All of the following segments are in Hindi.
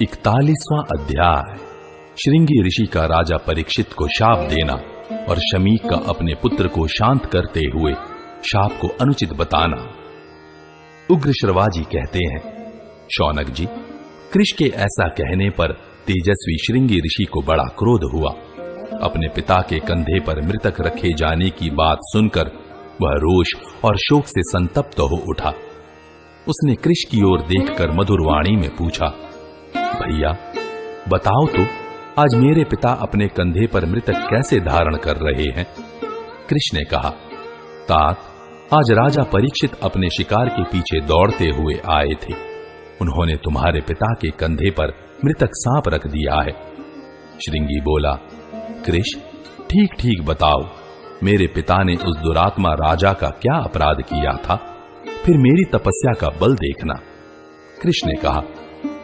41वां अध्याय। श्रृंगी ऋषि का राजा परीक्षित को शाप देना और शमीक का अपने पुत्र को शांत करते हुए शाप को अनुचित बताना। उग्र श्रवाजी कहते हैं, शौनक जी, कृष के ऐसा कहने पर तेजस्वी श्रृंगी ऋषि को बड़ा क्रोध हुआ। अपने पिता के कंधे पर मृतक रखे जाने की बात सुनकर वह रोष और शोक से संतप्त हो उठा। उसने कृष की ओर देखकर मधुर वाणी में पूछा, भैया बताओ तो, आज मेरे पिता अपने कंधे पर मृतक कैसे धारण कर रहे हैं? कृष ने कहा, तात, आज राजा परीक्षित अपने शिकार के पीछे दौड़ते हुए आए थे। उन्होंने तुम्हारे पिता के कंधे पर मृतक सांप रख दिया है। श्रृंगी बोला, कृष, ठीक ठीक बताओ, मेरे पिता ने उस दुरात्मा राजा का क्या अपराध किया था? फिर मेरी तपस्या का बल देखना। कृष ने कहा,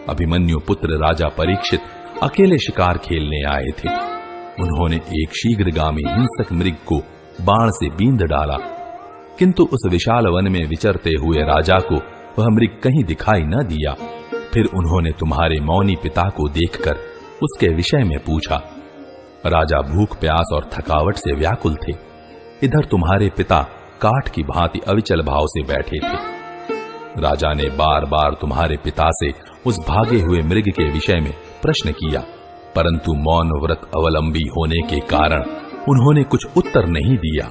अभिमन्यु पुत्र राजा परीक्षित अकेले शिकार खेलने आए थे। उन्होंने एक शीघ्रगामी हिंसक मृग को बाण से बींध डाला, किंतु उस विशाल वन में विचरते हुए राजा को वह मृग कहीं दिखाई न दिया। फिर उन्होंने तुम्हारे मौनी पिता को देखकर उसके विषय में पूछा। राजा भूख प्यास और थकावट से व्याकुल थे। इधर तुम्हारे पिता काठ की भांति अविचल भाव से बैठे थे। राजा ने बार बार तुम्हारे पिता से उस भागे हुए मृग के विषय में प्रश्न किया, परंतु मौन व्रत अवलंबी होने के कारण उन्होंने कुछ उत्तर नहीं दिया।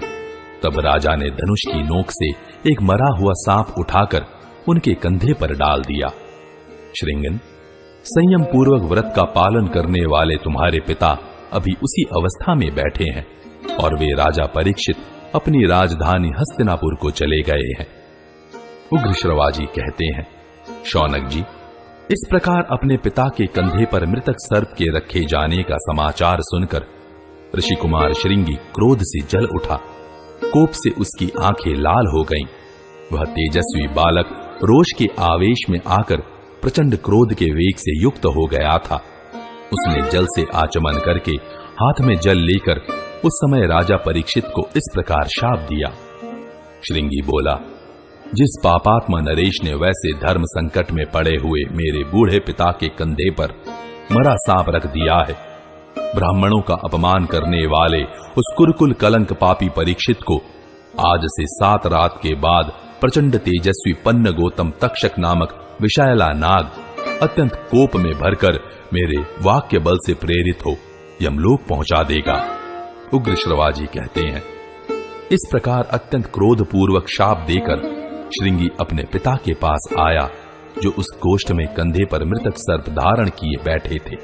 तब राजा ने धनुष की नोक से एक मरा हुआ सांप उठाकर उनके कंधे पर डाल दिया। श्रृंगन, संयम पूर्वक व्रत का पालन करने वाले तुम्हारे पिता अभी उसी अवस्था में बैठे हैं और वे राजा परीक्षित अपनी राजधानी हस्तिनापुर को चले गए हैं। उग्र श्रवाजी कहते हैं, शौनक जी, इस प्रकार अपने पिता के कंधे पर मृतक सर्प के रखे जाने का समाचार सुनकर ऋषि कुमार श्रृंगी क्रोध से जल उठा। कोप से उसकी आंखें लाल हो गईं। वह तेजस्वी बालक रोष के आवेश में आकर प्रचंड क्रोध के वेग से युक्त हो गया था। उसने जल से आचमन करके हाथ में जल लेकर उस समय राजा परीक्षित को इस प्रकार शाप दिया। श्रृंगी बोला, जिस पापात्मा नरेश ने वैसे धर्म संकट में पड़े हुए मेरे बूढ़े पिता के कंधे पर मरा सांप रख दिया है, ब्राह्मणों का अपमान करने वाले उस कुरकुल कलंक पापी परीक्षित को आज से 7 रात के बाद प्रचंड तेजस्वी पन्न गौतम तक्षक नामक विषैला नाग अत्यंत कोप में भरकर मेरे वाक्य बल से प्रेरित हो यमलोक पहुंचा देगा। उग्र श्रवाजी कहते हैं, इस प्रकार अत्यंत क्रोधपूर्वक शाप देकर श्रृंगी अपने पिता के पास आया, जो उस गोष्ठ में कंधे पर मृतक सर्प धारण किए बैठे थे।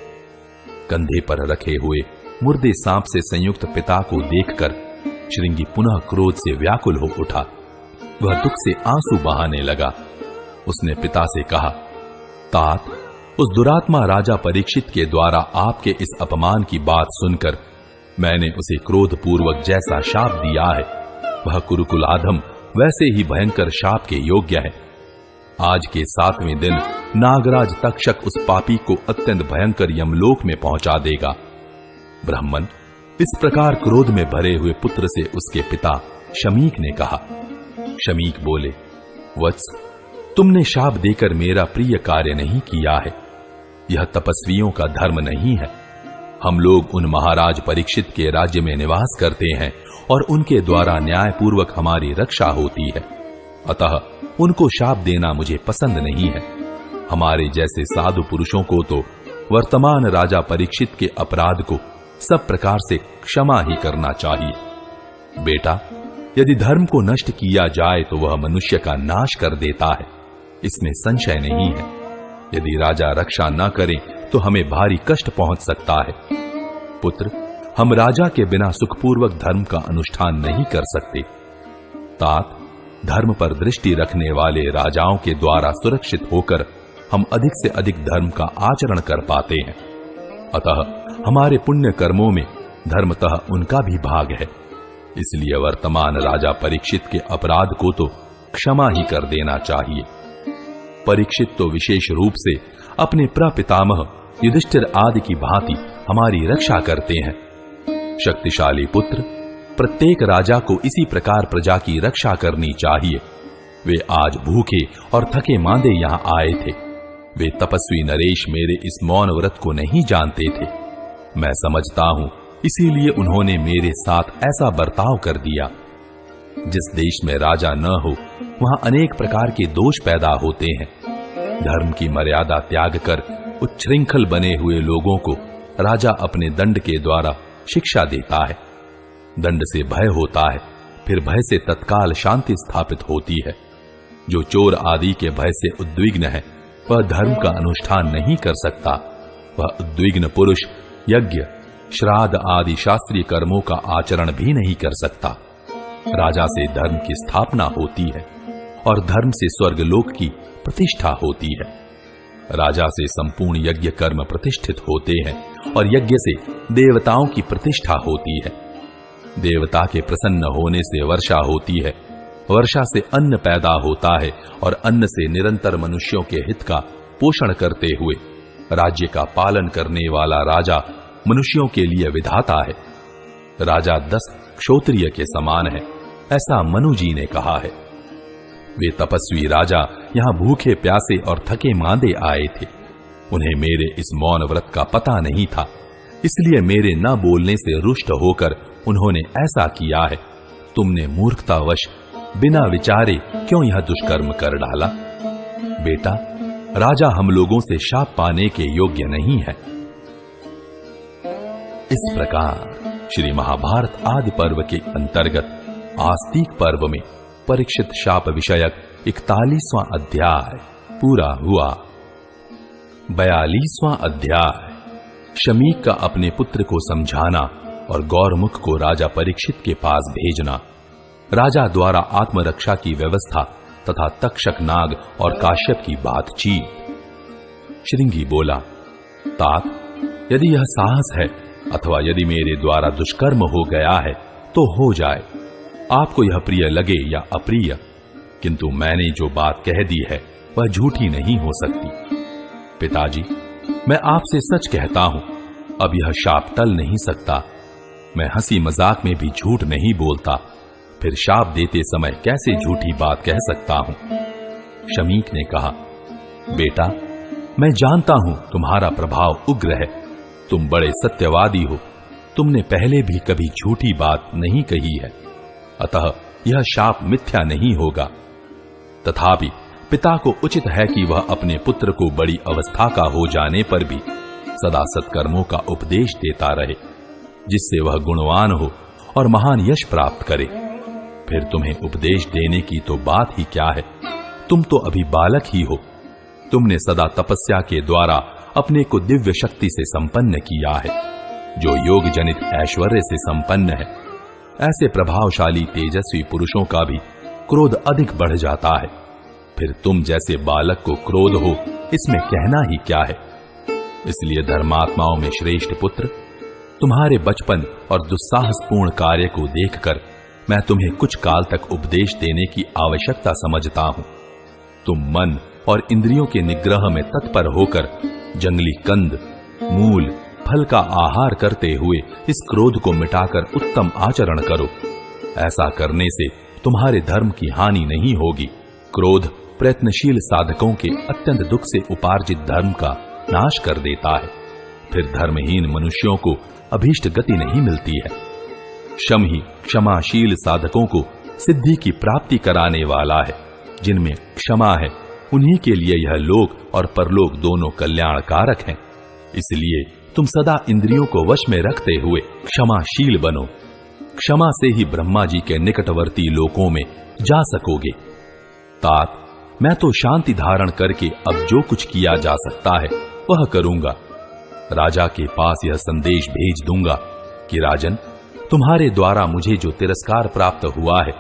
कंधे पर रखे हुए मुर्दे सांप से संयुक्त पिता को देखकर श्रृंगी पुनः क्रोध से व्याकुल हो उठा। वह दुख से आंसू बहाने लगा। उसने पिता से कहा, तात, उस दुरात्मा राजा परीक्षित के द्वारा आपके इस अपमान की बात सुनकर मैंने उसे क्रोधपूर्वक जैसा शाप दिया है, वह कुरुकुल आधम वैसे ही भयंकर शाप के योग्य है। आज के 7वें दिन नागराज तक्षक उस पापी को अत्यंत भयंकर यमलोक में पहुंचा देगा। ब्राह्मण, इस प्रकार क्रोध में भरे हुए पुत्र से उसके पिता शमीक ने कहा। शमीक बोले, वत्स, तुमने शाप देकर मेरा प्रिय कार्य नहीं किया है। यह तपस्वियों का धर्म नहीं है। हम लोग उन महाराज परीक्षित के राज्य में निवास करते हैं और उनके द्वारा न्यायपूर्वक हमारी रक्षा होती है। अतः उनको शाप देना मुझे पसंद नहीं है। हमारे जैसे साधु पुरुषों को तो वर्तमान राजा परीक्षित के अपराध को सब प्रकार से क्षमा ही करना चाहिए। बेटा, यदि धर्म को नष्ट किया जाए तो वह मनुष्य का नाश कर देता है, इसमें संशय नहीं है। यदि राजा रक्षा न करे तो हमें भारी कष्ट पहुंच सकता है। पुत्र, हम राजा के बिना सुखपूर्वक धर्म का अनुष्ठान नहीं कर सकते। तात, धर्म पर दृष्टि रखने वाले राजाओं के द्वारा सुरक्षित होकर हम अधिक से अधिक धर्म का आचरण कर पाते हैं। अतः हमारे पुण्य कर्मों में धर्मतः उनका भी भाग है। इसलिए वर्तमान राजा परीक्षित के अपराध को तो क्षमा ही कर देना चाहिए। परीक्षित तो विशेष रूप से अपने प्रपितामह युधिष्ठिर आदि की भांति हमारी रक्षा करते हैं। शक्तिशाली पुत्र, प्रत्येक राजा को इसी प्रकार प्रजा की रक्षा करनी चाहिए। वे आज भूखे और थके मांदे यहाँ आए थे। वे तपस्वी नरेश मेरे इस मौन व्रत को नहीं जानते थे। मैं समझता हूं इसीलिए उन्होंने मेरे साथ ऐसा बर्ताव कर दिया। जिस देश में राजा न हो वहां अनेक प्रकार के दोष पैदा होते हैं। धर्म की मर्यादा त्याग कर उच्छृंखल बने हुए लोगों को राजा अपने दंड के द्वारा शिक्षा देता है। दंड से भय होता है, फिर भय से तत्काल शांति स्थापित होती है। जो चोर आदि के भय से उद्विग्न है वह धर्म का अनुष्ठान नहीं कर सकता। वह उद्विग्न पुरुष यज्ञ, श्राद्ध आदि शास्त्रीय कर्मों का आचरण भी नहीं कर सकता। राजा से धर्म की स्थापना होती है और धर्म से स्वर्गलोक की प्रतिष्ठा होती है। राजा से संपूर्ण यज्ञ कर्म प्रतिष्ठित होते हैं और यज्ञ से देवताओं की प्रतिष्ठा होती है। देवता के प्रसन्न होने से वर्षा होती है, वर्षा से अन्न पैदा होता है और अन्न से निरंतर मनुष्यों के हित का पोषण करते हुए राज्य का पालन करने वाला राजा मनुष्यों के लिए विधाता है। राजा 10 क्षोत्रिय के समान है, ऐसा मनु जी ने कहा है। वे तपस्वी राजा यहां भूखे प्यासे और थके मांदे आए थे। उन्हें मेरे इस मौन व्रत का पता नहीं था, इसलिए मेरे न बोलने से रुष्ट होकर उन्होंने ऐसा किया है। तुमने मूर्खतावश बिना विचारे क्यों यह दुष्कर्म कर डाला? बेटा, राजा हम लोगों से शाप पाने के योग्य नहीं है। इस प्रकार श्री महाभारत आदि पर्व के अंतर्गत आस्तिक पर्व में परीक्षित शाप विषयक 41वां अध्याय पूरा हुआ। 42वां अध्याय शमीक का अपने पुत्र को समझाना और गौरमुख को राजा परीक्षित के पास भेजना, राजा द्वारा आत्मरक्षा की व्यवस्था तथा तक्षक नाग और काश्यप की बातचीत। श्रृंगी बोला, तात, यदि यह साहस है अथवा यदि मेरे द्वारा दुष्कर्म हो गया है तो हो जाए। आपको यह प्रिय लगे या अप्रिय, किंतु मैंने जो बात कह दी है वह झूठी नहीं हो सकती। पिताजी, मैं आपसे सच कहता हूं, अब यह शाप टल नहीं सकता। मैं हंसी मजाक में भी झूठ नहीं बोलता, फिर शाप देते समय कैसे झूठी बात कह सकता हूं? शमीक ने कहा, बेटा, मैं जानता हूं तुम्हारा प्रभाव उग्र है, तुम बड़े सत्यवादी हो, तुमने पहले भी कभी झूठी बात नहीं कही है, अतः यह शाप मिथ्या नहीं होगा। तथापि पिता को उचित है कि वह अपने पुत्र को बड़ी अवस्था का हो जाने पर भी सदा सत्कर्मों का उपदेश देता रहे, जिससे वह गुणवान हो और महान यश प्राप्त करे। फिर तुम्हें उपदेश देने की तो बात ही क्या है, तुम तो अभी बालक ही हो। तुमने सदा तपस्या के द्वारा अपने को दिव्य शक्ति से संपन्न किया है, जो योग जनित ऐश्वर्य से संपन्न है। ऐसे प्रभावशाली तेजस्वी पुरुषों का भी क्रोध अधिक बढ़ जाता है। फिर तुम जैसे बालक को क्रोध हो, इसमें कहना ही क्या है। इसलिए धर्मात्माओं में श्रेष्ठ पुत्र, तुम्हारे बचपन और दुस्साहसपूर्ण कार्य को देखकर मैं तुम्हें कुछ काल तक उपदेश देने की आवश्यकता समझता हूं। तुम मन और इंद्रियों के निग्रह में तत्पर होकर जंगली कंद, मूल, फल का आहार करते हुए इस क्रोध को मिटाकर उत्तम आचरण करो। ऐसा करने से तुम्हारे धर्म की हानि नहीं होगी। क्रोध प्रयत्नशील साधकों के अत्यंत दुख से उपार्जित धर्म का नाश कर देता है। फिर धर्महीन मनुष्यों को अभीष्ट गति नहीं मिलती है। शम ही क्षमाशील साधकों को सिद्धि की प्राप्ति कराने वाला है। जिनमें क्षमा है उन्हीं के लिए यह लोक और परलोक दोनों कल्याणकारक हैं। इसलिए तुम सदा इंद्रियों को वश में रखते हुए क्षमाशील बनो। क्षमा से ही ब्रह्मा जी के निकटवर्ती लोकों में जा सकोगे। तात, मैं तो शांति धारण करके अब जो कुछ किया जा सकता है वह करूंगा। राजा के पास यह संदेश भेज दूंगा कि राजन, तुम्हारे द्वारा मुझे जो तिरस्कार प्राप्त हुआ है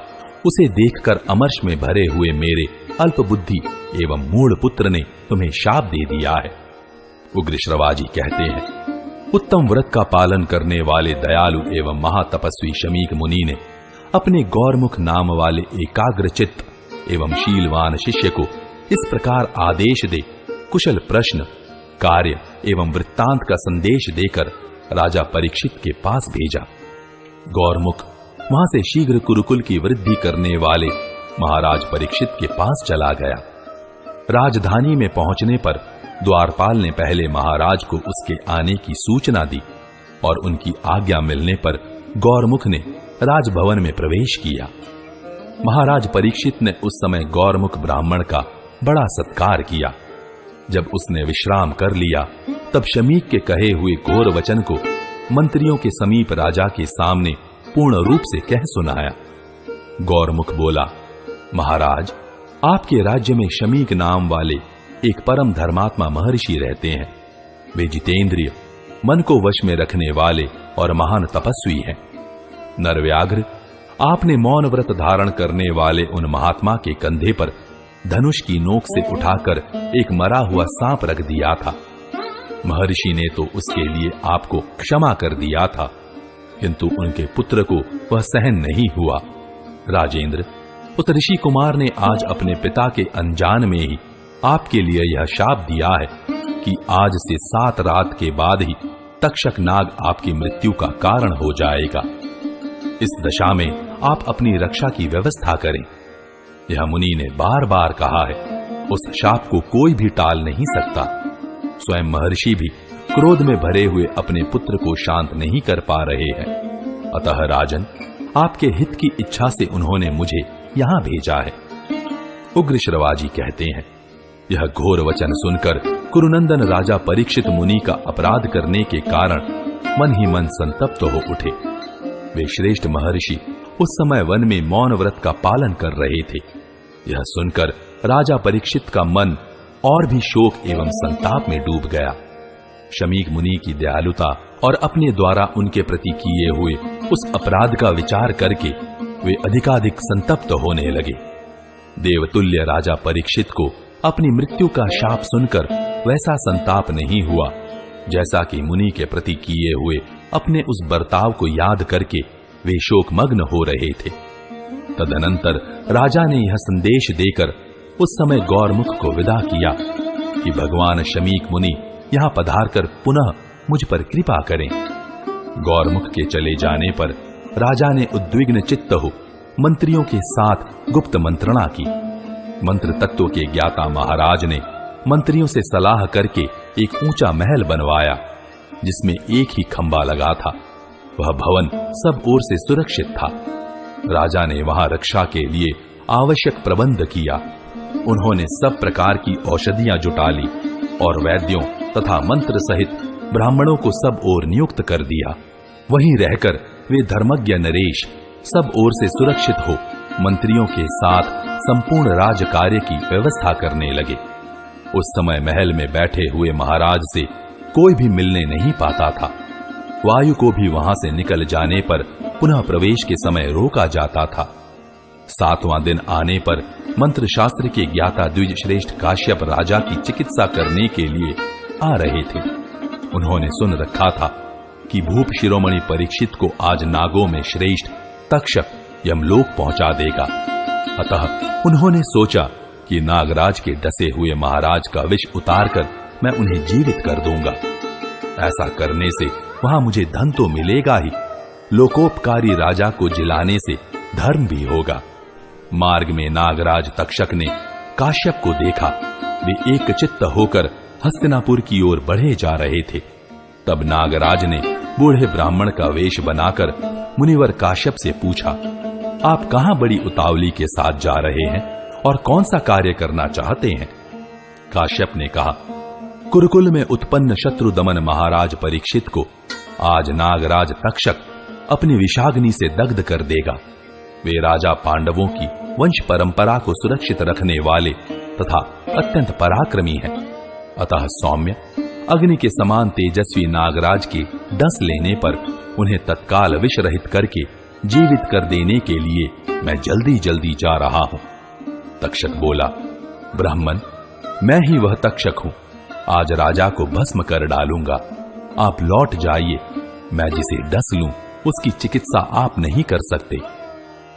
उसे देखकर अमर्ष में भरे हुए मेरे अल्पबुद्धि एवं मूढ़ पुत्र ने तुम्हें शाप दे दिया है। उग्र श्रवाजी कहते हैं, उत्तम व्रत का पालन करने वाले दयालु एवं महातपस्वी शमीक मुनि ने अपने गौरमुख नाम वाले एकाग्रचित्त एवं शीलवान शिष्य को इस प्रकार आदेश दे कुशल प्रश्न, कार्य एवं वृत्तांत का संदेश देकर राजा परीक्षित के पास भेजा। गौरमुख वहां से शीघ्र कुरुकुल की वृद्धि करने वाले महाराज परीक्षित के पास चला गया। राजधानी में पहुंचने पर द्वारपाल ने पहले महाराज को उसके आने की सूचना दी और उनकी आज्ञा मिलने पर गौरमुख ने राजभवन में प्रवेश किया। महाराज परीक्षित ने उस समय गौरमुख ब्राह्मण का बड़ा सत्कार किया। जब उसने विश्राम कर लिया तब शमीक के कहे हुए घोर वचन को मंत्रियों के समीप राजा के सामने पूर्ण रूप से कह सुनाया। गौरमुख बोला, महाराज, आपके राज्य में शमीक नाम वाले एक परम धर्मात्मा महर्षि रहते हैं। वे जितेंद्रिय, मन को वश में रखने वाले और महान तपस्वी हैं। नरव्याघ्र, आपने मौन व्रत धारण करने वाले उन महात्मा के कंधे पर धनुष की नोक से उठाकर एक मरा हुआ सांप रख दिया था। महर्षि ने तो उसके लिए आपको क्षमा कर दिया था, किंतु उनके पुत्र को वह सहन नहीं हुआ। राजेंद्र, उस ऋषि कुमार ने आज अपने पिता के अनजान में ही आपके लिए यह शाप दिया है कि आज से 7 रात के बाद ही तक्षक नाग आपकी मृत्यु का कारण हो जाएगा। इस दशा में आप अपनी रक्षा की व्यवस्था करें। यह मुनि ने बार बार कहा है, उस शाप को कोई भी टाल नहीं सकता। स्वयं महर्षि भी क्रोध में भरे हुए अपने पुत्र को शांत नहीं कर पा रहे हैं। अतः राजन, आपके हित की इच्छा से उन्होंने मुझे यहां भेजा है। उग्र श्रवाजी कहते हैं, यह घोर वचन सुनकर कुरुनंदन राजा परीक्षित मुनि का अपराध करने के कारण मन ही मन संतप्त हो उठे। वे श्रेष्ठ महर्षि उस समय वन में मौन व्रत का पालन कर रहे थे। यह सुनकर राजा परीक्षित का मन और भी शोक एवं संताप में डूब गया। शमीक मुनि की दयालुता और अपने द्वारा उनके प्रति किए हुए उस अपराध का विचार करके वे अधिकाधिक संतप्त होने लगे। देवतुल्य राजा परीक्षित को अपनी मृत्यु का शाप सुनकर वैसा संताप नहीं हुआ जैसा कि मुनि के प्रति किए हुए अपने उस बर्ताव को याद करके वे शोकमग्न हो रहे थे। तदनंतर राजा ने यह संदेश देकर उस समय गौरमुख को विदा किया कि भगवान शमीक मुनि यहां पधारकर पुनः मुझ पर कृपा करें। गौरमुख के चले जाने पर राजा ने उद्विग्न चित्त हो मंत्रियों के साथ गुप्त मंत्रणा की। मंत्र तत्व के ज्ञाता महाराज ने मंत्रियों से सलाह करके एक ऊंचा महल बनवाया जिसमें एक ही खंभा लगा था। वह भवन सब ओर से सुरक्षित था। राजा ने वहां रक्षा के लिए आवश्यक प्रबंध किया। उन्होंने सब प्रकार की औषधियां जुटा ली और वैद्यों तथा मंत्र सहित ब्राह्मणों को सब ओर नियुक्त कर दिया। वहीं रहकर वे धर्मज्ञ नरेश सब ओर से सुरक्षित हो मंत्रियों के साथ संपूर्ण राज कार्य की व्यवस्था करने लगे। उस समय महल में बैठे हुए महाराज से कोई भी मिलने नहीं पाता था। वायु को भी वहां से निकल जाने पर पुनः प्रवेश के समय रोका जाता था। 7वां दिन आने पर मंत्र शास्त्र के ज्ञाता द्विज श्रेष्ठ काश्यप राजा की चिकित्सा करने के लिए आ रहे थे। उन्होंने सुन रखा था कि भूप शिरोमणि परीक्षित को आज नागों में श्रेष्ठ तक्षक यमलोक पहुंचा देगा। अतः उन्होंने सोचा कि नागराज के डसे हुए महाराज का विष उतारकर मैं उन्हें जीवित कर दूंगा। ऐसा करने से वहां मुझे धन तो मिलेगा ही, लोकोपकारी राजा को जिलाने से धर्म भी होगा। मार्ग में नागराज तक्षक ने काश्यप को देखा। वे एक चित्त होकर हस्तिनापुर की ओर बढ़े जा रहे थे। तब नागराज ने बूढ़े ब्राह्मण का वेश बनाकर मुनिवर काश्यप से पूछा, आप कहां बड़ी उतावली के साथ जा रहे हैं और कौन सा कार्य करना चाहते हैं? काश्यप ने कहा, कुरुकुल में उत्पन्न शत्रु दमन महाराज परीक्षित को आज नागराज तक्षक अपनी विषाग्नि से दग्ध कर देगा। वे राजा पांडवों की वंश परंपरा को सुरक्षित रखने वाले तथा अत्यंत पराक्रमी हैं। अतः सौम्य, अग्नि के समान तेजस्वी नागराज के डस लेने पर उन्हें तत्काल विष रहित करके जीवित कर देने के लिए मैं जल्दी जल्दी जा रहा हूं। तक्षक बोला, ब्राह्मण, मैं ही वह तक्षक हूं। आज राजा को भस्म कर डालूंगा। आप लौट जाइए। मैं जिसे डस लूं उसकी चिकित्सा आप नहीं कर सकते।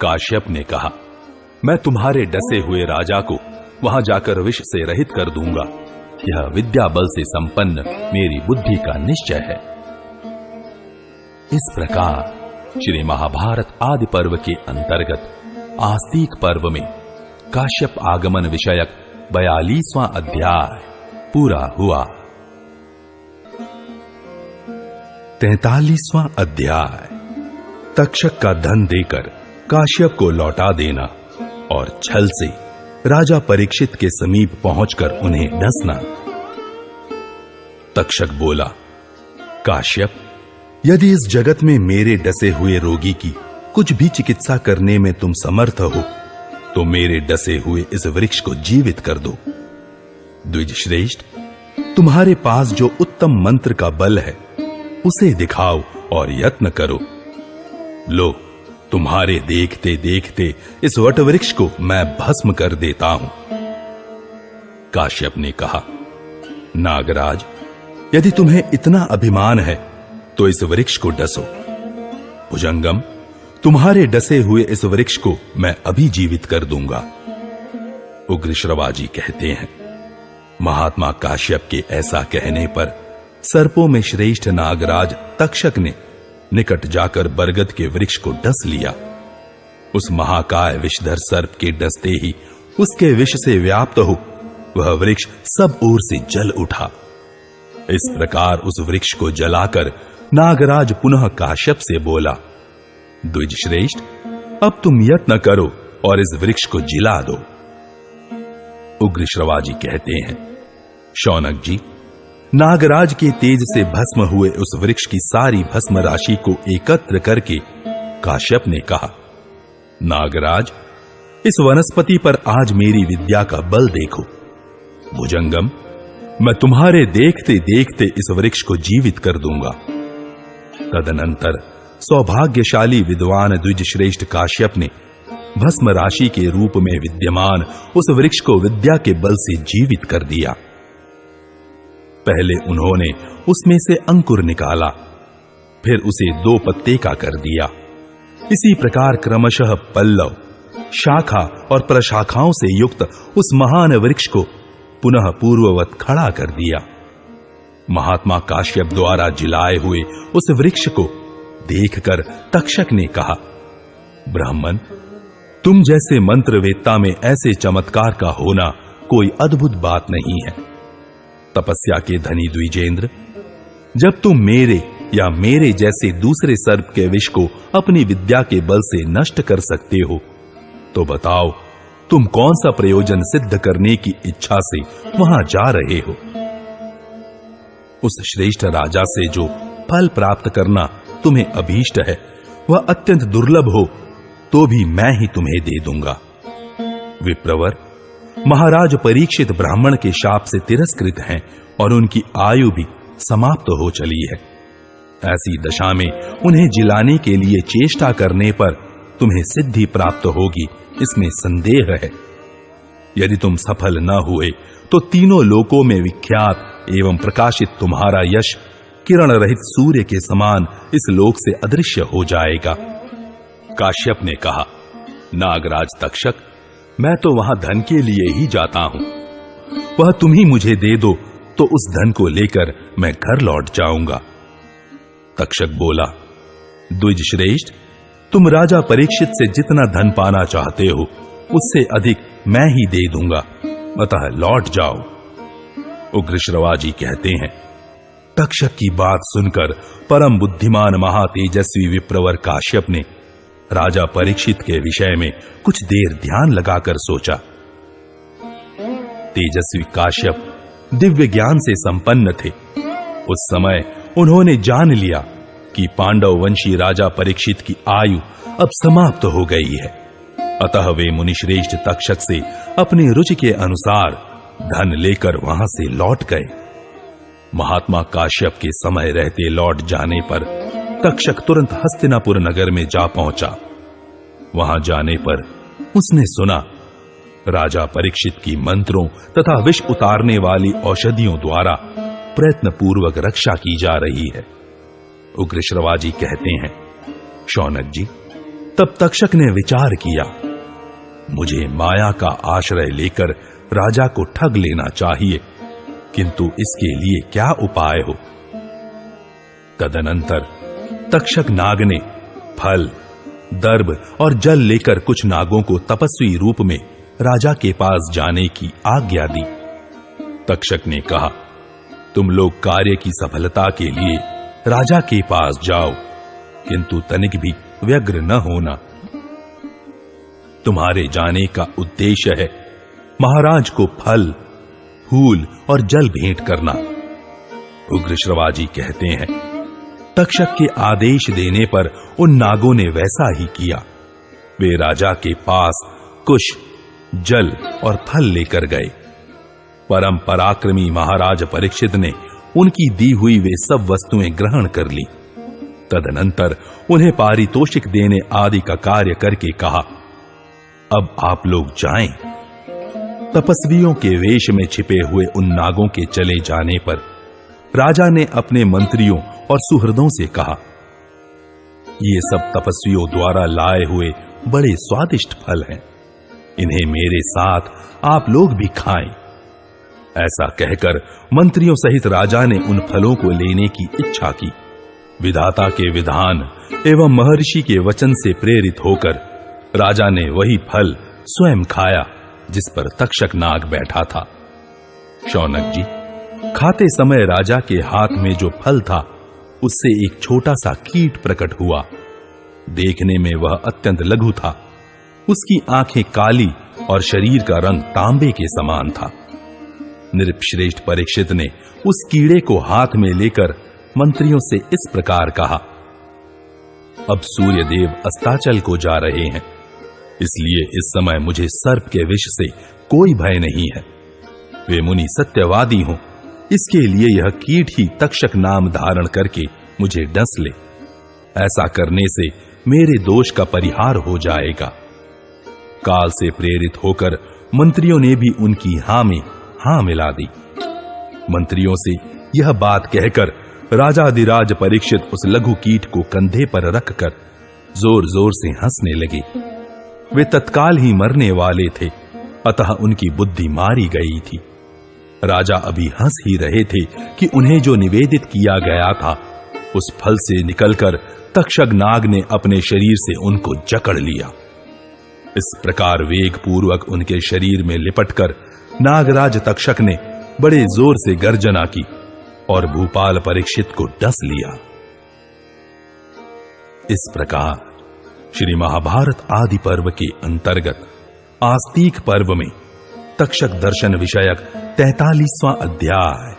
काश्यप ने कहा, मैं तुम्हारे डसे हुए राजा को वहां जाकर विष से रहित कर दूंगा। यह विद्या बल से संपन्न मेरी बुद्धि का निश्चय है। इस प्रकार श्री महाभारत आदि पर्व के अंतर्गत आस्तिक पर्व में काश्यप आगमन विषयक 42वां अध्याय पूरा हुआ। 43वां अध्याय। तक्षक का धन देकर काश्यप को लौटा देना और छल से राजा परीक्षित के समीप पहुंचकर उन्हें डसना। तक्षक बोला, काश्यप, यदि इस जगत में मेरे डसे हुए रोगी की कुछ भी चिकित्सा करने में तुम समर्थ हो तो मेरे डसे हुए इस वृक्ष को जीवित कर दो। द्विज श्रेष्ठ, तुम्हारे पास जो उत्तम मंत्र का बल है उसे दिखाओ और यत्न करो। लो, तुम्हारे देखते देखते इस वटवृक्ष को मैं भस्म कर देता हूं। काश्यप ने कहा, नागराज, यदि तुम्हें इतना अभिमान है तो इस वृक्ष को डसो। भुजंगम, तुम्हारे डसे हुए इस वृक्ष को मैं अभी जीवित कर दूंगा। उग्रश्रवाजी कहते हैं, महात्मा काश्यप के ऐसा कहने पर सर्पों में श्रेष्ठ नागराज तक्षक ने निकट जाकर बरगद के वृक्ष को डस लिया। उस महाकाय विषधर सर्प के डसते ही उसके विष से व्याप्त हो वह वृक्ष सब ओर से जल उठा। इस प्रकार उस वृक्ष को जलाकर नागराज पुनः काश्यप से बोला, द्विज श्रेष्ठ, अब तुम यत्न करो और इस वृक्ष को जिला दो। उग्रश्रवाजी कहते हैं, शौनक जी, नागराज के तेज से भस्म हुए उस वृक्ष की सारी भस्म राशि को एकत्र करके काश्यप ने कहा, नागराज, इस वनस्पति पर आज मेरी विद्या का बल देखो। भुजंगम, मैं तुम्हारे देखते देखते इस वृक्ष को जीवित कर दूंगा। तदनंतर सौभाग्यशाली विद्वान द्विज श्रेष्ठ काश्यप ने भस्म राशि के रूप में विद्यमान उस वृक्ष को विद्या के बल से जीवित कर दिया। पहले उन्होंने उसमें से अंकुर निकाला, फिर उसे 2 पत्ते का कर दिया। इसी प्रकार क्रमशः पल्लव, शाखा और प्रशाखाओं से युक्त उस महान वृक्ष को पुनः पूर्ववत खड़ा कर दिया। महात्मा काश्यप द्वारा जिलाए हुए उस वृक्ष को देखकर तक्षक ने कहा, ब्राह्मण, तुम जैसे मंत्रवेत्ता में ऐसे चमत्कार का होना कोई अद्भुत बात नहीं है। तपस्या के धनी द्विजेंद्र, जब तुम मेरे या मेरे जैसे दूसरे सर्प के विष को अपनी विद्या के बल से नष्ट कर सकते हो तो बताओ, तुम कौन सा प्रयोजन सिद्ध करने की इच्छा से वहां जा रहे हो? उस श्रेष्ठ राजा से जो फल प्राप्त करना तुम्हें अभीष्ट है वह अत्यंत दुर्लभ हो तो भी मैं ही तुम्हें दे दूंगा। विप्रवर, महाराज परीक्षित ब्राह्मण के शाप से तिरस्कृत हैं और उनकी आयु भी समाप्त हो चली है। ऐसी दशा में उन्हें जिलाने के लिए चेष्टा करने पर तुम्हें सिद्धि प्राप्त होगी, इसमें संदेह है। यदि तुम सफल न हुए तो तीनों लोकों में विख्यात एवं प्रकाशित तुम्हारा यश किरण रहित सूर्य के समान इस लोक से अदृश्य हो जाएगा। काश्यप ने कहा, नागराज तक्षक, मैं तो वहां धन के लिए ही जाता हूं। वह तुम ही मुझे दे दो तो उस धन को लेकर मैं घर लौट जाऊंगा। तक्षक बोला, द्विज श्रेष्ठ, तुम राजा परीक्षित से जितना धन पाना चाहते हो उससे अधिक मैं ही दे दूंगा, अतः लौट जाओ। उग्रश्रवाजी कहते हैं, तक्षक की बात सुनकर परम बुद्धिमान महातेजस्वी विप्रवर काश्यप ने राजा परीक्षित के विषय में कुछ देर ध्यान लगाकर सोचा। तेजस्वी काश्यप दिव्य ज्ञान से संपन्न थे। उस समय उन्होंने जान लिया कि पांडव वंशी राजा परीक्षित की आयु अब समाप्त हो गई है, अतः वे मुनिश्रेष्ठ तक्षक से अपनी रुचि के अनुसार धन लेकर वहां से लौट गए। महात्मा काश्यप के समय रहते लौट जाने पर तक्षक तुरंत हस्तिनापुर नगर में जा पहुंचा। वहां जाने पर उसने सुना राजा परीक्षित की मंत्रों तथा विष उतारने वाली औषधियों द्वारा प्रयत्न पूर्वक रक्षा की जा रही है। उग्रश्रवाजी कहते हैं, शौनक जी, तब तक्षक ने विचार किया, मुझे माया का आश्रय लेकर राजा को ठग लेना चाहिए, किंतु इसके लिए क्या उपाय हो। तदनंतर तक्षक नाग ने फल, दर्भ और जल लेकर कुछ नागों को तपस्वी रूप में राजा के पास जाने की आज्ञा दी। तक्षक ने कहा, तुम लोग कार्य की सफलता के लिए राजा के पास जाओ, किंतु तनिक भी व्यग्र न होना। तुम्हारे जाने का उद्देश्य है महाराज को फल, फूल और जल भेंट करना। उग्र श्रवाजी कहते हैं, तक्षक के आदेश देने पर उन नागों ने वैसा ही किया। वे राजा के पास कुश, जल और फल लेकर गए। परम पराक्रमी महाराज परीक्षित ने उनकी दी हुई वे सब वस्तुएं ग्रहण कर ली। तदनंतर उन्हें पारितोषिक देने आदि का कार्य करके कहा, अब आप लोग जाएं। तपस्वियों के वेश में छिपे हुए उन नागों के चले जाने पर राजा ने अपने मंत्रियों और सुहृदों से कहा, ये सब तपस्वियों द्वारा लाए हुए बड़े स्वादिष्ट फल हैं, इन्हें मेरे साथ आप लोग भी खाएं। ऐसा कहकर मंत्रियों सहित राजा ने उन फलों को लेने की इच्छा की। विधाता के विधान एवं महर्षि के वचन से प्रेरित होकर राजा ने वही फल स्वयं खाया जिस पर तक्षक नाग बैठा था। शौनक जी, खाते समय राजा के हाथ में जो फल था उससे एक छोटा सा कीट प्रकट हुआ। देखने में वह अत्यंत लघु था। उसकी आंखें काली और शरीर का रंग तांबे के समान था। नृपश्रेष्ठ परीक्षित ने उस कीड़े को हाथ में लेकर मंत्रियों से इस प्रकार कहा, अब सूर्यदेव अस्ताचल को जा रहे हैं, इसलिए इस समय मुझे सर्प के विष से कोई भय नहीं है। वे मुनि सत्यवादी हों, इसके लिए यह कीट ही तक्षक नाम धारण करके मुझे डस ले। ऐसा करने से मेरे दोष का परिहार हो जाएगा। काल से प्रेरित होकर मंत्रियों ने भी उनकी हां में हां मिला दी। मंत्रियों से यह बात कहकर राजाधिराज परीक्षित उस लघु कीट को कंधे पर रखकर जोर जोर से हंसने लगे। वे तत्काल ही मरने वाले थे, अतः उनकी बुद्धि मारी गई थी। राजा अभी हंस ही रहे थे कि उन्हें जो निवेदित किया गया था उस फल से निकलकर तक्षक नाग ने अपने शरीर से उनको जकड़ लिया। इस प्रकार वेग पूर्वक उनके शरीर में लिपटकर नागराज तक्षक ने बड़े जोर से गर्जना की और भूपाल परीक्षित को डस लिया। इस प्रकार श्री महाभारत आदि पर्व के अंतर्गत आस्तीक पर्व में तक्षक दर्शन विषयक 43वां अध्याय